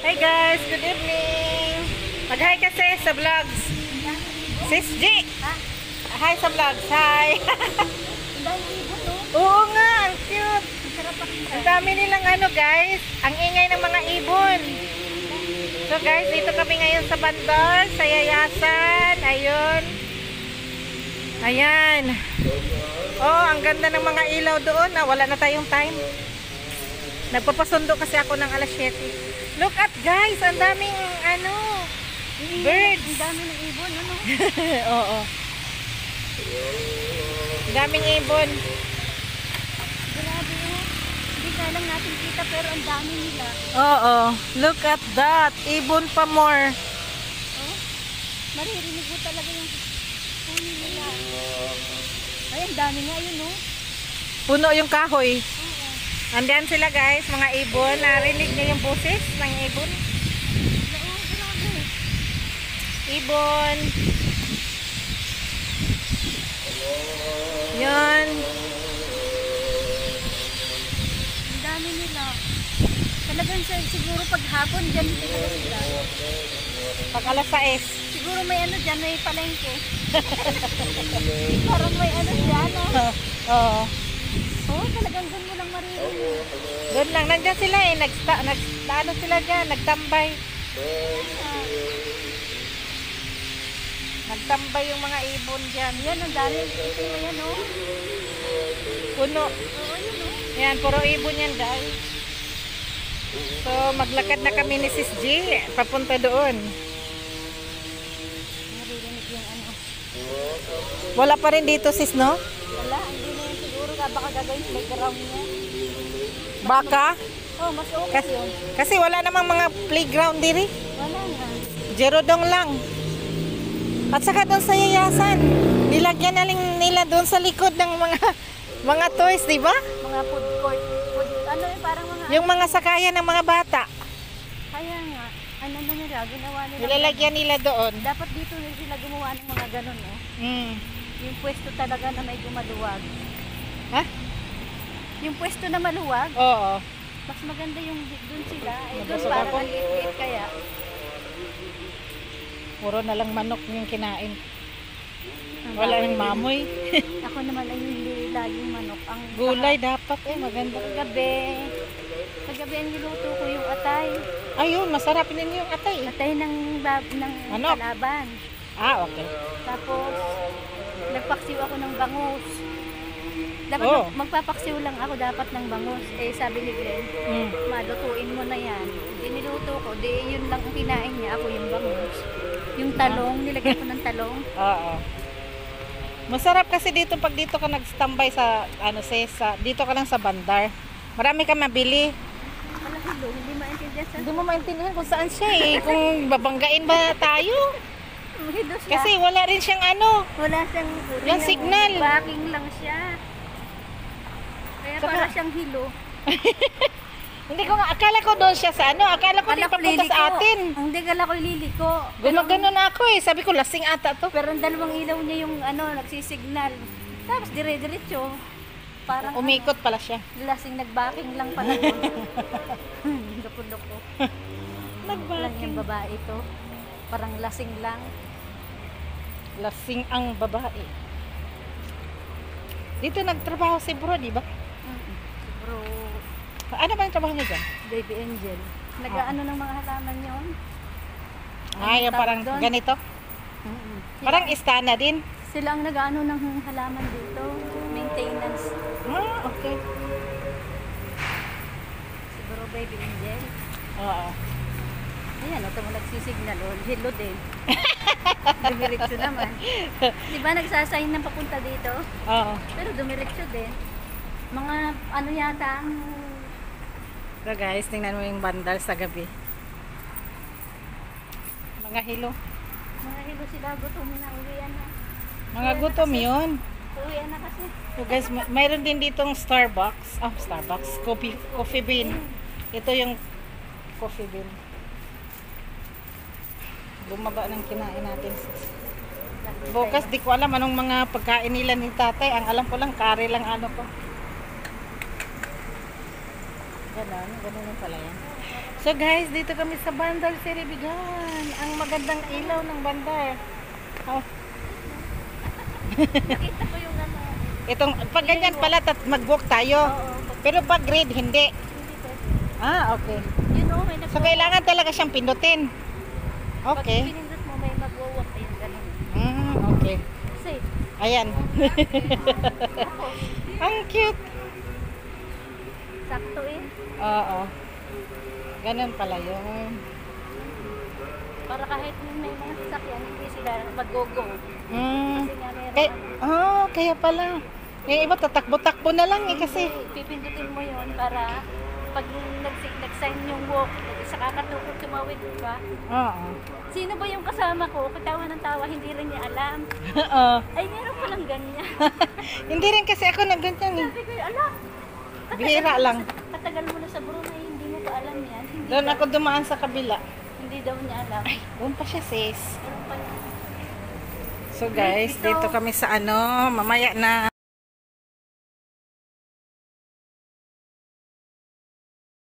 Hey guys, good evening. Mag-hi kasi sa vlogs. Sis G. Hi sa vlogs. Hi. Oo nga, ang cute. Ang dami nilang ano guys. Ang ingay ng mga ibon. So guys, dito kami ngayon sa Bandar, sa Yayasan. Ayun. Ayan. Oh, ang ganda ng mga ilaw doon. Wala na tayong time. Nagpapasundo kasi ako ng alas 7. Look at guys, ang daming ano, birds. Ang dami ng ibon, ano? Oo. Ang daming ibon. Grabe oh. Hindi ka lang natin kita pero ang dami nila. Oo. Look at that. Ibon pa more. Oh, maririnig mo talaga yung huni nila. Ay, ang dami nga yun, oh. Puno yung kahoy. Oo. Andiyan sila guys, mga ibon. Narinig niyo yung boses ng ibon? Oo, grabe. Ibon. Yan. Ang dami nila. Talagang siguro paghapon dyan talaga sila. Pag alas 6. Siguro may ano dyan, may palengke. Parang may ano dyan, oh. Oo. Oo, talagang doon mo lang maririnig. Doon lang. Nandiyan sila eh. Ano sila dyan? Nagtambay. Nagtambay yung mga ibon dyan. Yan, ang dami. Ito mo yan, oh. Puno. Oo, yun, oh. Yan, puro ibon yan guys. So, maglakad na kami ni Sis G. Papunta doon. Maririnig yung ano. Wala pa rin dito sis, no? Wala, hindi na yun siguro. Baka gagawin playground niya. Baka? Oh, mas okay yun. Kasi wala namang mga playground diri. Wala na. Jerodong lang. At saka doon sa Yayasan. Nilagyan na lang nila doon sa likod ng mga toys, di ba? Mga food court. Ano yun, parang mga... Yung mga sakayan ng mga bata. Kaya nga, ano na nila, ginawa nila. Nilalagyan nila doon. Dapat dito sila gumawa ng mga ganun, oh. Mm. Yung pwesto talaga na medyo maluwag. Ha? Yung pwesto na maluwag, Oo. mas maganda yung doon sila. Eh, doon Nabasag parang ako. ang liit-liit kaya. Puro na lang manok yung kinain. Ang Wala bawal yung din. mamoy. Ako naman ay hindi laging manok. Ang Gulay dapat eh, maganda. Kagabi ang niluto ko yung atay. Ayun, masarap din yung atay. Atay ng Manok. kalaban. Ah, okay. Tapos, nagpaksiw ako ng bangus. Dapat Oh. magpapaksiw lang ako dapat ng bangus. Eh, sabi ni Glenn, Mm. malutuin mo na yan. Di niluto ko, di yun lang ang kinain niya, ako yung bangus. Yung talong, nilagyan ko ng talong. Oo. Masarap kasi dito pag dito ka nag-standby sa dito ka lang sa Bandar. Marami ka mabili. Wala hilo, hindi maintindihan sa Hindi mo maintindihan kung saan siya eh. Kung babanggain ba tayo. hilo siya. Kasi wala rin siyang ano. Wala siyang Yung signal. backing lang siya. Kaya Saka- para siyang hilo. Hindi ko nga, akala ko doon siya sa ano. Akala ko di Kala ko papunta sa atin. Hindi kala ko liliko. Gumagano na ako eh. Sabi ko lasing ata to. Pero ang dalawang ilaw niya yung ano, nagsisignal. Tapos dire-diretso. Parang Umikot pala siya. lasing nag-backing lang pala yun. Loko-loko. Lang Nag-backing. yung babae to. Parang lasing lang. Lasing ang babae. Dito nagtrabaho si bro, di ba? Bro, Ano ba yung trabaho niya dyan? baby angel. Nag-ano ng mga halaman yun. Ay, yung tawag parang doon? ganito. Parang istana din. Sila ang nag-ano ng halaman dito. Maintenance. Ah, okay. Siguro baby angel. Oo. Ayan, ito mo nagsisignal. Oh, hello din. Dumiretso naman. Di ba nagsasign ng papunta dito? Oo. Pero dumiretso din. Mga ano yata ang... So guys, tingnan mo yung bandal sa gabi. Mga hilo. Mga hilo sila gutom na uwian na. Mga gutom yun. Uwian na kasi. So guys, mayroon din ditong Starbucks. Starbucks. Coffee bean. Ito yung coffee bean. Bumaba ng kinain natin. Bukas, di ko alam anong mga pagkain nila ni tatay. Ang alam ko lang, kare lang ano ko. Ganun pala yan. So guys, dito kami sa Bandar Siribigan. Ang magandang ilaw ng Bandar. Oh. Nakita ko yung ano. Itong, pag ganyan pala, mag-walk tayo. Pero pag grid, hindi. Ah, okay. You know, may So kailangan talaga siyang pindutin. Pag Okay. pinindot mo, may mag-walk. Ayun, ganun. Okay. Safe. Ayan. Ang cute. Sakto eh. Oo. Ganun pala yun. Para kahit may mga sasakyan, hindi sila mag-go-go. Mm. Kasi nga meron Kaya, kaya pala. Eh, iba tatakbo-takbo na lang eh kasi. Pipindutin mo yun para pag nag-sign yung walk, sa kakatukot tumawid ka. Oo. Sino ba yung kasama ko? Katawa ng tawa, hindi rin niya alam. Oo. Ay, meron palang ganyan. Hindi rin kasi ako nagganyan eh. Sabi ko, alam. Bihira lang. Katagal mo na sa Brunei, hindi mo pa alam yan. Hindi Doon daw, ako dumaan sa kabila. hindi daw niya alam. Doon pa siya sis. Meron pa yan. So guys, dito kami sa ano, mamaya na.